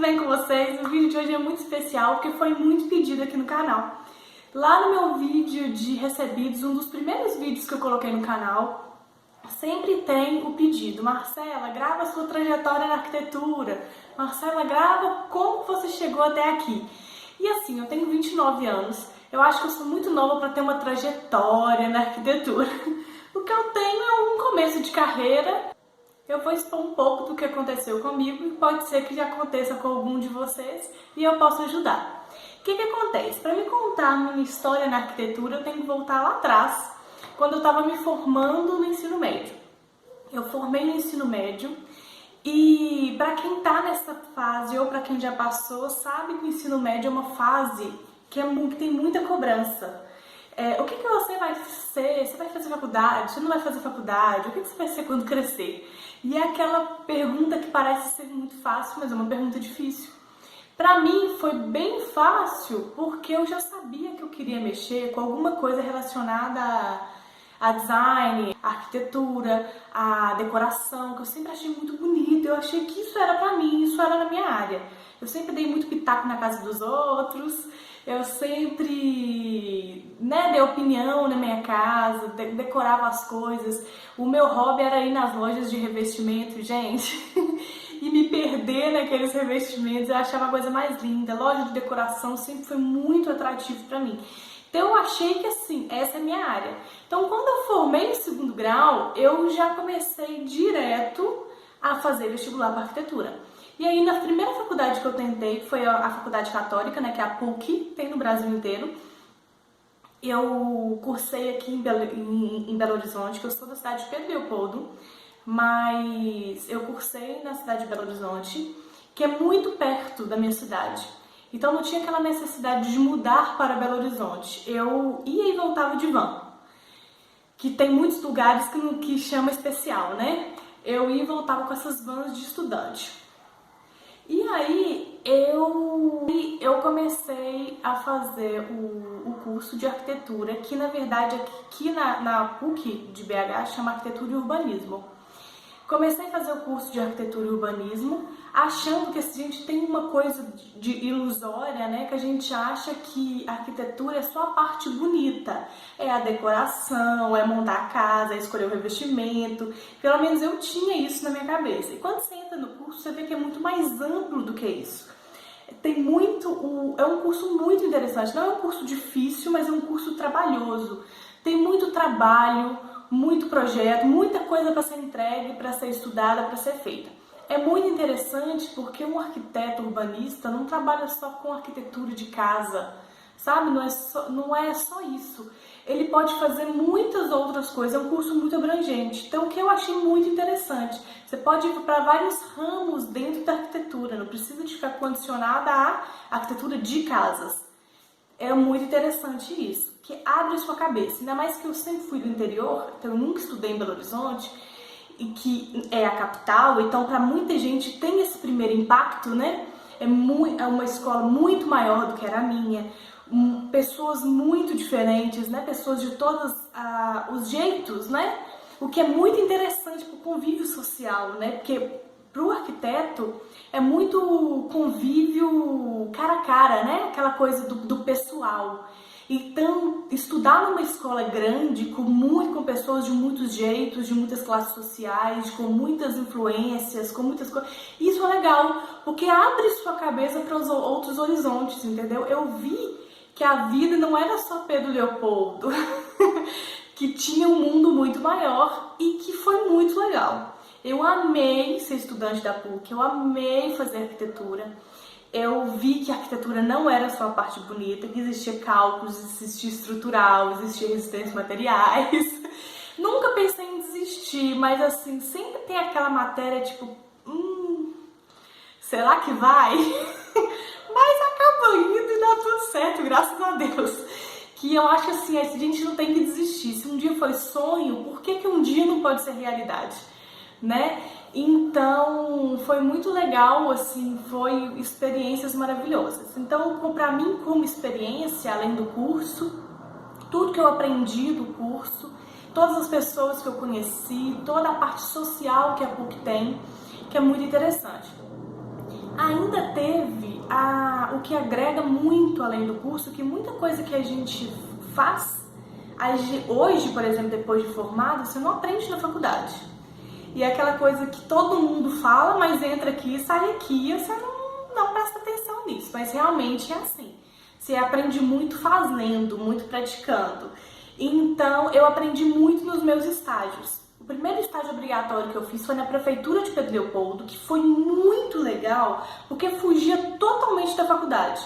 bem com vocês? O vídeo de hoje é muito especial porque foi muito pedido aqui no canal. Lá no meu vídeo de recebidos, um dos primeiros vídeos que eu coloquei no canal, sempre tem o pedido: Marcela, grava a sua trajetória na arquitetura. Marcela, grava como você chegou até aqui. E assim, eu tenho 29 anos, eu acho que eu sou muito nova para ter uma trajetória na arquitetura. O que eu tenho é um começo de carreira. Eu vou expor um pouco do que aconteceu comigo e pode ser que já aconteça com algum de vocês e eu posso ajudar. O que acontece? Para me contar a minha história na arquitetura, eu tenho que voltar lá atrás, quando eu estava me formando no ensino médio. Eu formei no ensino médio e para quem está nessa fase ou para quem já passou, sabe que o ensino médio é uma fase que tem muita cobrança. O que você vai ser? Você vai fazer faculdade? Você não vai fazer faculdade? O que você vai ser quando crescer? E é aquela pergunta que parece ser muito fácil, mas é uma pergunta difícil. Pra mim foi bem fácil porque eu já sabia que eu queria mexer com alguma coisa relacionada a design, a arquitetura, a decoração, que eu sempre achei muito bonito. Eu achei que isso era pra mim, isso era na minha área. Eu sempre dei muito pitaco na casa dos outros, eu sempre dei opinião na minha casa, decorava as coisas. O meu hobby era ir nas lojas de revestimento, gente, e me perder naqueles revestimentos. Eu achava a coisa mais linda. Loja de decoração sempre foi muito atrativo pra mim. Então eu achei que assim, essa é a minha área. Então quando eu formei no segundo grau, eu já comecei direto a fazer vestibular para arquitetura. E aí na primeira faculdade que eu tentei, que foi a faculdade católica, que é a PUC, tem no Brasil inteiro. Eu cursei aqui em Belo Horizonte, que eu sou da cidade de Pedro Leopoldo, mas eu cursei na cidade de Belo Horizonte, que é muito perto da minha cidade. Então não tinha aquela necessidade de mudar para Belo Horizonte. Eu ia e voltava de van, que tem muitos lugares que chama especial, né? Eu ia e voltava com essas vans de estudante. E aí eu comecei a fazer o curso de arquitetura, que na verdade aqui na PUC de BH chama Arquitetura e Urbanismo. Comecei a fazer o curso de arquitetura e urbanismo, achando que a gente tem uma coisa de ilusória, que a gente acha que a arquitetura é só a parte bonita, é a decoração, é montar a casa, é escolher o revestimento. Pelo menos eu tinha isso na minha cabeça. E quando você entra no curso, você vê que é muito mais amplo do que isso. É um curso muito interessante, não é um curso difícil, mas é um curso trabalhoso. Tem muito trabalho, muito projeto, muita coisa para ser entregue, para ser estudada, para ser feita. É muito interessante porque um arquiteto urbanista não trabalha só com arquitetura de casa, sabe? Não é só isso. Ele pode fazer muitas outras coisas, é um curso muito abrangente. Então, o que eu achei muito interessante, você pode ir para vários ramos dentro da arquitetura, não precisa de ficar condicionada à arquitetura de casas. É muito interessante isso, que abre a sua cabeça. Ainda mais que eu sempre fui do interior, então eu nunca estudei em Belo Horizonte, e que é a capital, então para muita gente tem esse primeiro impacto, É uma escola muito maior do que era a minha, pessoas muito diferentes, Pessoas de todos os jeitos, O que é muito interessante para o convívio social, Porque para o arquiteto é muito convívio cara a cara, Aquela coisa do pessoal. Então, estudar numa escola grande, com pessoas de muitos jeitos, de muitas classes sociais, com muitas influências, com muitas coisas, isso é legal, porque abre sua cabeça para os outros horizontes, entendeu? Eu vi que a vida não era só Pedro Leopoldo, que tinha um mundo muito maior e que foi muito legal. Eu amei ser estudante da PUC, eu amei fazer arquitetura. Eu vi que a arquitetura não era só a parte bonita, que existia cálculos, existia estrutural, existia resistência a materiais. Nunca pensei em desistir, mas assim, sempre tem aquela matéria tipo, será que vai? Mas acaba indo e dá tudo certo, graças a Deus. Que eu acho assim, a gente não tem que desistir. Se um dia foi sonho, por que um dia não pode ser realidade? Então foi muito legal, assim, foi experiências maravilhosas. Então, para mim, como experiência, além do curso, tudo que eu aprendi do curso, todas as pessoas que eu conheci, toda a parte social que a PUC tem, que é muito interessante. Ainda nunca teve o que agrega muito além do curso, que muita coisa que a gente faz, hoje, por exemplo, depois de formado, você não aprende na faculdade. E é aquela coisa que todo mundo fala, mas entra aqui, sai aqui, e você não presta atenção nisso. Mas realmente é assim. Você aprende muito fazendo, muito praticando. Então, eu aprendi muito nos meus estágios. O primeiro estágio obrigatório que eu fiz foi na Prefeitura de Pedro Leopoldo, que foi muito legal, porque fugia totalmente da faculdade.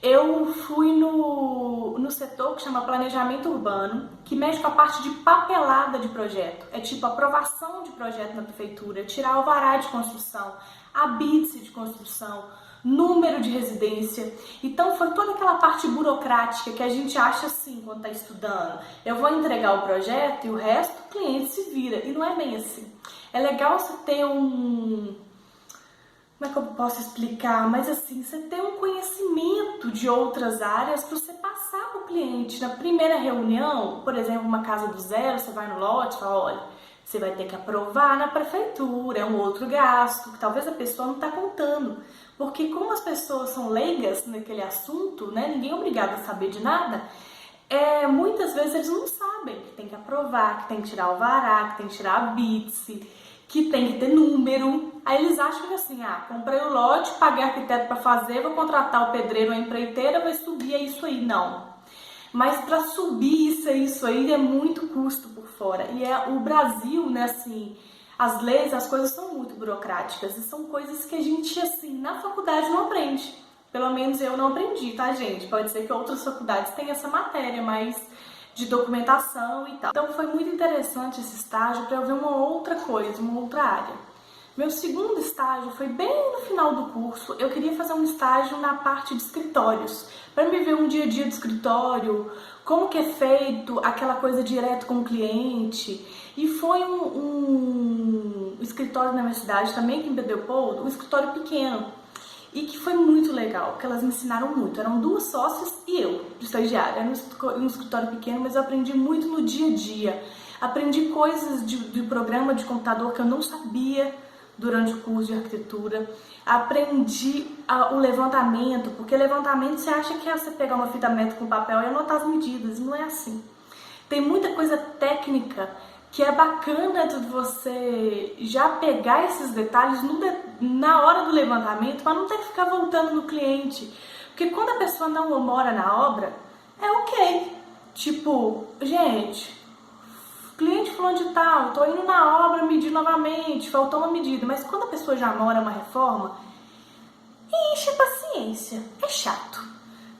Eu fui no setor que chama Planejamento Urbano, que mexe com a parte de papelada de projeto. É tipo aprovação de projeto na prefeitura, tirar alvará de construção, habite de construção, número de residência. Então foi toda aquela parte burocrática que a gente acha assim quando está estudando. Eu vou entregar o projeto e o resto o cliente se vira. E não é bem assim. É legal você ter como é que eu posso explicar? Mas assim, você ter um conhecimento de outras áreas para você passar para o cliente. Na primeira reunião, por exemplo, uma casa do zero, você vai no lote e fala, olha, você vai ter que aprovar na prefeitura, é um outro gasto, que talvez a pessoa não está contando. Porque como as pessoas são leigas naquele assunto, né, ninguém é obrigado a saber de nada, muitas vezes eles não sabem que tem que aprovar, que tem que tirar alvará, que tem que tirar a BITSE, que tem que ter número. Aí eles acham que assim, comprei o lote, paguei arquiteto para fazer, vou contratar o pedreiro, a empreiteira, vai subir, é isso aí. Não. Mas para subir isso aí é muito custo por fora. E o Brasil, né, assim, as leis, as coisas são muito burocráticas e são coisas que a gente, assim, na faculdade não aprende. Pelo menos eu não aprendi, tá, gente? Pode ser que outras faculdades tenham essa matéria, mas de documentação e tal. Então foi muito interessante esse estágio para eu ver uma outra coisa, uma outra área. Meu segundo estágio foi bem no final do curso. Eu queria fazer um estágio na parte de escritórios, para me ver um dia a dia do escritório, como que é feito aquela coisa direto com o cliente. E foi um escritório na minha cidade, também aqui em Pedro Leopoldo, um escritório pequeno. E que foi muito legal, porque elas me ensinaram muito. Eram 2 sócias e eu, de estagiária. Era um escritório pequeno, mas eu aprendi muito no dia a dia. Aprendi coisas de programa de computador que eu não sabia durante o curso de arquitetura. Aprendi o levantamento, porque levantamento você acha que é você pegar uma fita métrica com papel e anotar as medidas. Não é assim. Tem muita coisa técnica que é bacana de você já pegar esses detalhes na hora do levantamento, para não ter que ficar voltando no cliente. Porque quando a pessoa não mora na obra, é ok. Tipo, gente, cliente falou de tal, tô indo na obra medir novamente, faltou uma medida. Mas quando a pessoa já mora uma reforma, enche a paciência, é chato.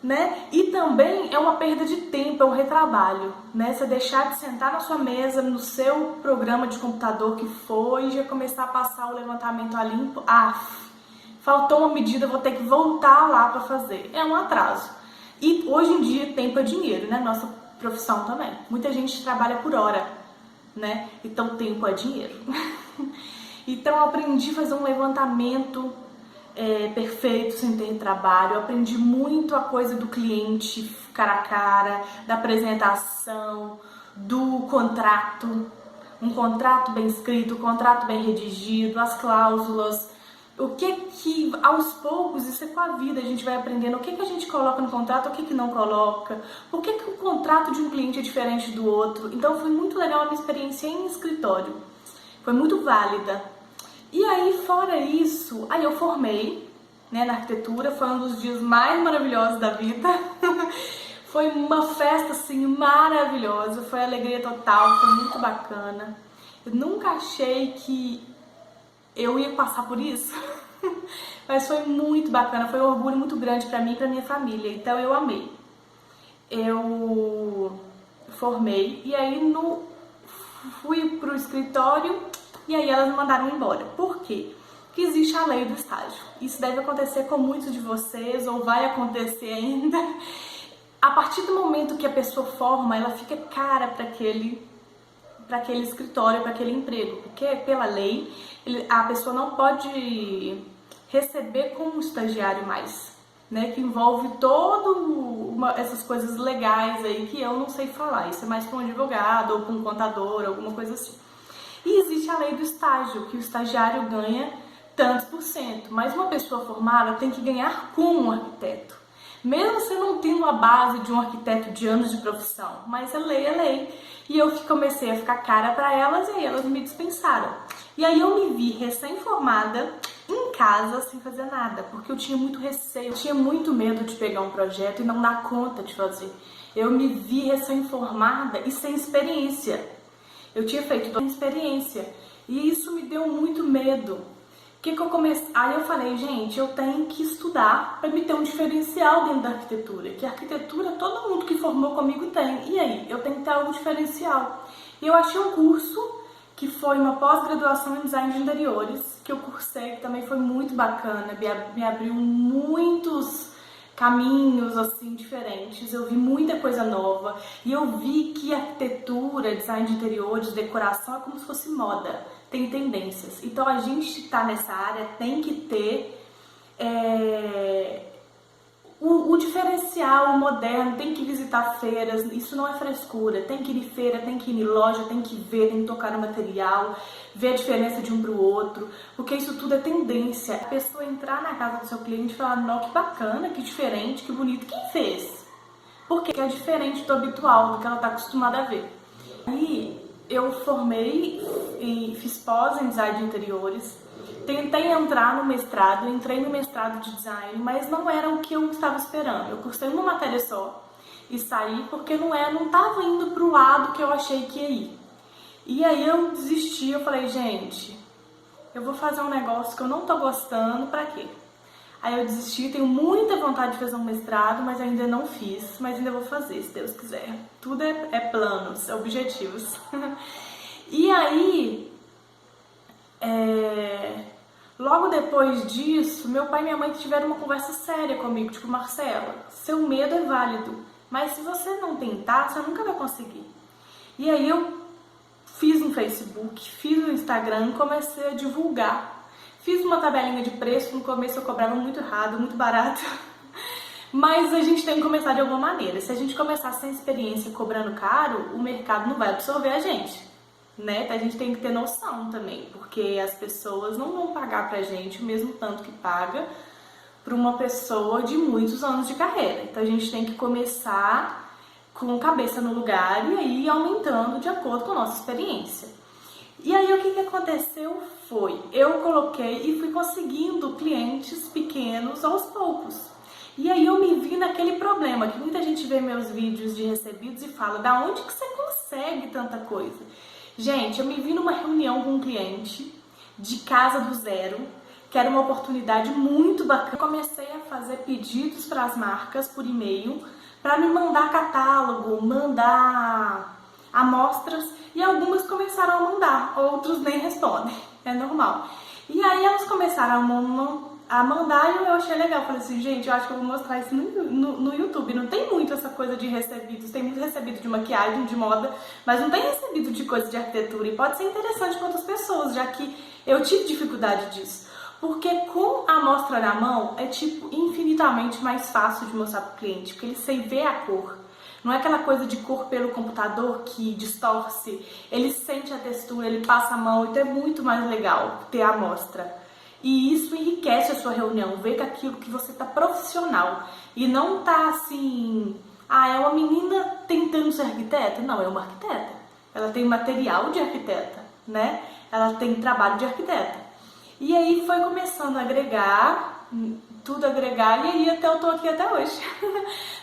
Né? E também é uma perda de tempo, é um retrabalho, né? Você deixar de sentar na sua mesa, no seu programa de computador que foi, e já começar a passar o levantamento a limpo. Faltou uma medida, vou ter que voltar lá para fazer. É um atraso. E hoje em dia tempo é dinheiro, né? Nossa profissão também. Muita gente trabalha por hora, né? Então tempo é dinheiro. Então eu aprendi a fazer um levantamento perfeito, sem ter trabalho. Eu aprendi muito a coisa do cliente cara a cara, da apresentação, do contrato, um contrato bem escrito, um contrato bem redigido, as cláusulas, o que aos poucos, isso é com a vida, a gente vai aprendendo o que a gente coloca no contrato, o que não coloca, por que o contrato de um cliente é diferente do outro. Então foi muito legal a minha experiência em escritório, foi muito válida. E aí, fora isso, aí eu formei, né, na arquitetura, foi um dos dias mais maravilhosos da vida. Foi uma festa, assim, maravilhosa, foi alegria total, foi muito bacana. Eu nunca achei que eu ia passar por isso, mas foi muito bacana, foi um orgulho muito grande pra mim e pra minha família, então eu amei. Eu formei e aí fui pro escritório. E aí elas me mandaram embora. Por quê? Porque existe a lei do estágio. Isso deve acontecer com muitos de vocês, ou vai acontecer ainda. A partir do momento que a pessoa forma, ela fica cara para aquele escritório, para aquele emprego. Porque pela lei, a pessoa não pode receber como estagiário mais, né? Que envolve essas coisas legais aí que eu não sei falar. Isso é mais para um advogado, ou para um contador, alguma coisa assim. E existe a lei do estágio, que o estagiário ganha tantos por cento, mas uma pessoa formada tem que ganhar como um arquiteto. Mesmo você não tendo a base de um arquiteto de anos de profissão, mas a lei é lei. E eu comecei a ficar cara para elas e aí elas me dispensaram. E aí eu me vi recém-formada em casa sem fazer nada, porque eu tinha muito receio, eu tinha muito medo de pegar um projeto e não dar conta de fazer. Eu me vi recém-formada e sem experiência. Eu tinha feito toda a experiência e isso me deu muito medo. Que eu comecei? Aí eu falei, gente, eu tenho que estudar para me ter um diferencial dentro da arquitetura. Que a arquitetura todo mundo que formou comigo tem. E aí, eu tenho que ter algum diferencial. E eu achei um curso que foi uma pós-graduação em design de interiores, que eu cursei, que também foi muito bacana, me abriu muitos caminhos assim diferentes, eu vi muita coisa nova e eu vi que arquitetura, design de interiores, decoração é como se fosse moda, tem tendências. Então a gente tá nessa área tem que ter o diferencial, o moderno, tem que visitar feiras, isso não é frescura, tem que ir em feira, tem que ir em loja, tem que ver, tem que tocar no material, ver a diferença de um pro outro, porque isso tudo é tendência. A pessoa entrar na casa do seu cliente e falar, não, que bacana, que diferente, que bonito, quem fez? Porque é diferente do habitual, do que ela está acostumada a ver. Aí eu formei e fiz pós em design de interiores, tentei entrar no mestrado, entrei no mestrado de design, mas não era o que eu estava esperando. Eu cursei uma matéria só e saí porque não estava indo para o lado que eu achei que ia ir. E aí eu desisti, eu falei, gente, eu vou fazer um negócio que eu não tô gostando, pra quê? Aí eu desisti, tenho muita vontade de fazer um mestrado, mas ainda não fiz, mas ainda vou fazer, se Deus quiser. Tudo é planos, é objetivos. E aí, logo depois disso, meu pai e minha mãe tiveram uma conversa séria comigo, tipo, Marcela, seu medo é válido, mas se você não tentar, você nunca vai conseguir. E aí eu fiz no Facebook, fiz no Instagram, comecei a divulgar. Fiz uma tabelinha de preço, no começo eu cobrava muito errado, muito barato. Mas a gente tem que começar de alguma maneira. Se a gente começar sem experiência cobrando caro, o mercado não vai absorver a gente, né? A gente tem que ter noção também, porque as pessoas não vão pagar pra gente o mesmo tanto que paga para uma pessoa de muitos anos de carreira. Então a gente tem que começar com cabeça no lugar e aí aumentando de acordo com a nossa experiência. E aí o que aconteceu foi, eu coloquei e fui conseguindo clientes pequenos aos poucos. E aí eu me vi naquele problema, que muita gente vê meus vídeos de recebidos e fala, da onde que você consegue tanta coisa? Gente, eu me vi numa reunião com um cliente de casa do zero, que era uma oportunidade muito bacana. Eu comecei a fazer pedidos para as marcas por e-mail, para me mandar catálogo, mandar amostras, e algumas começaram a mandar, outros nem respondem, é normal. E aí elas começaram a mandar e eu achei legal, falei assim, gente, eu acho que eu vou mostrar isso no YouTube. Não tem muito essa coisa de recebidos, tem muito recebido de maquiagem, de moda, mas não tem recebido de coisa de arquitetura, e pode ser interessante para outras pessoas, já que eu tive dificuldade disso. Porque com a amostra na mão é tipo infinitamente mais fácil de mostrar para o cliente, porque ele sem ver a cor. Não é aquela coisa de cor pelo computador que distorce, ele sente a textura, ele passa a mão, então é muito mais legal ter a amostra. E isso enriquece a sua reunião, ver que aquilo que você tá profissional e não tá assim, é uma menina tentando ser arquiteta? Não, é uma arquiteta. Ela tem material de arquiteta, né? Ela tem trabalho de arquiteta. E aí foi começando a agregar, tudo agregar, e aí eu tô aqui até hoje,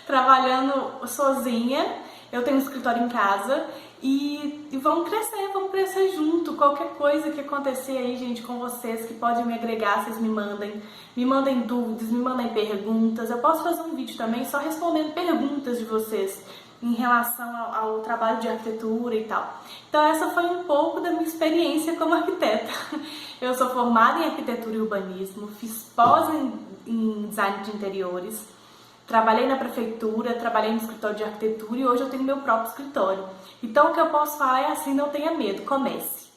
trabalhando sozinha. Eu tenho um escritório em casa e vamos crescer junto. Qualquer coisa que acontecer aí, gente, com vocês, que pode me agregar, vocês me mandem dúvidas, me mandem perguntas. Eu posso fazer um vídeo também só respondendo perguntas de vocês em relação ao trabalho de arquitetura e tal. Então essa foi um pouco da minha experiência como arquiteta. Eu sou formada em arquitetura e urbanismo, fiz pós em design de interiores, trabalhei na prefeitura, trabalhei no escritório de arquitetura e hoje eu tenho meu próprio escritório. Então o que eu posso falar é assim, não tenha medo, comece,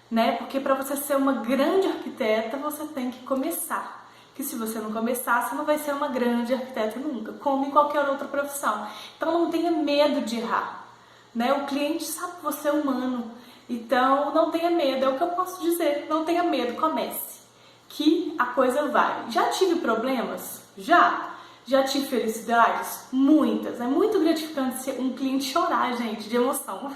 né? Porque para você ser uma grande arquiteta, você tem que começar. Que se você não começar, você não vai ser uma grande arquiteta nunca, como em qualquer outra profissão. Então não tenha medo de errar, né? O cliente sabe que você é humano, então não tenha medo, é o que eu posso dizer, não tenha medo, comece. que a coisa vai. Já tive problemas? Já. Já tive felicidades? Muitas. É muito gratificante ser um cliente chorar, gente, de emoção.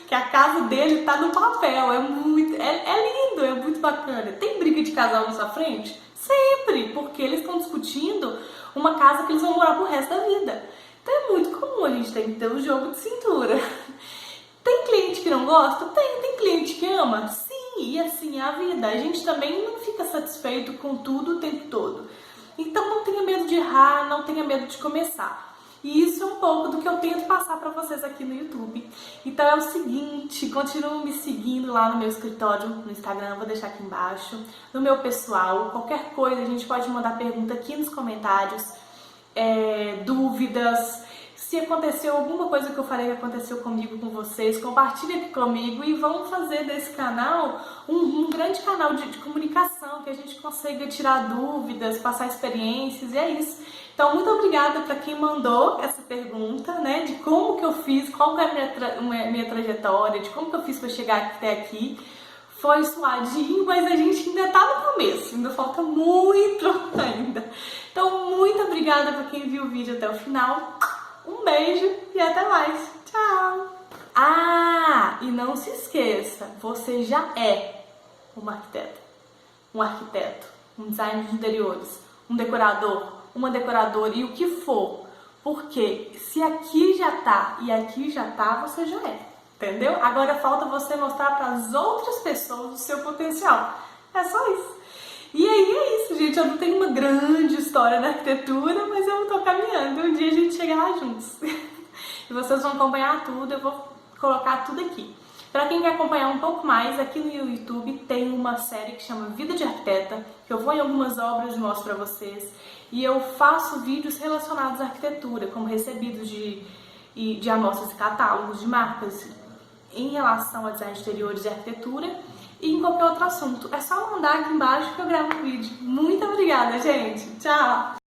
Que a casa dele tá no papel. É lindo, é muito bacana. Tem briga de casal na sua frente? Sempre, porque eles estão discutindo uma casa que eles vão morar pro resto da vida. Então é muito comum a gente ter que ter um jogo de cintura. Tem cliente que não gosta? Tem cliente que ama? Sim, e assim é a vida. A gente também não fica satisfeito com tudo o tempo todo. Então não tenha medo de errar, não tenha medo de começar. E isso é um pouco do que eu tento passar para vocês aqui no YouTube. Então é o seguinte, continuem me seguindo lá no meu escritório, no Instagram, vou deixar aqui embaixo. No meu pessoal, qualquer coisa, a gente pode mandar pergunta aqui nos comentários, dúvidas. Se aconteceu alguma coisa que eu falei que aconteceu comigo, com vocês, compartilha aqui comigo e vamos fazer desse canal um grande canal de comunicação, que a gente consiga tirar dúvidas, passar experiências, e é isso. Então, muito obrigada para quem mandou essa pergunta, né, de como que eu fiz, qual que é a minha trajetória, de como que eu fiz para chegar até aqui. Foi suadinho, mas a gente ainda tá no começo, ainda falta muito ainda. Então, muito obrigada para quem viu o vídeo até o final. Um beijo e até mais. Tchau! Ah, e não se esqueça, você já é uma arquiteta, um designer de interiores, um decorador, uma decoradora e o que for. Porque se aqui já tá e aqui já tá, você já é. Entendeu? Agora falta você mostrar para as outras pessoas o seu potencial. É só isso. E aí é isso, gente. Eu não tenho uma grande história na arquitetura, mas eu tô caminhando. Um dia a gente chega lá juntos. E vocês vão acompanhar tudo, eu vou colocar tudo aqui. Para quem quer acompanhar um pouco mais, aqui no YouTube tem uma série que chama Vida de Arquiteta, que eu vou em algumas obras e mostro para vocês. E eu faço vídeos relacionados à arquitetura, como recebidos de amostras e catálogos de marcas em relação a design de interiores e arquitetura. E em qualquer outro assunto. É só mandar aqui embaixo que eu gravo um vídeo. Muito obrigada, gente. Tchau!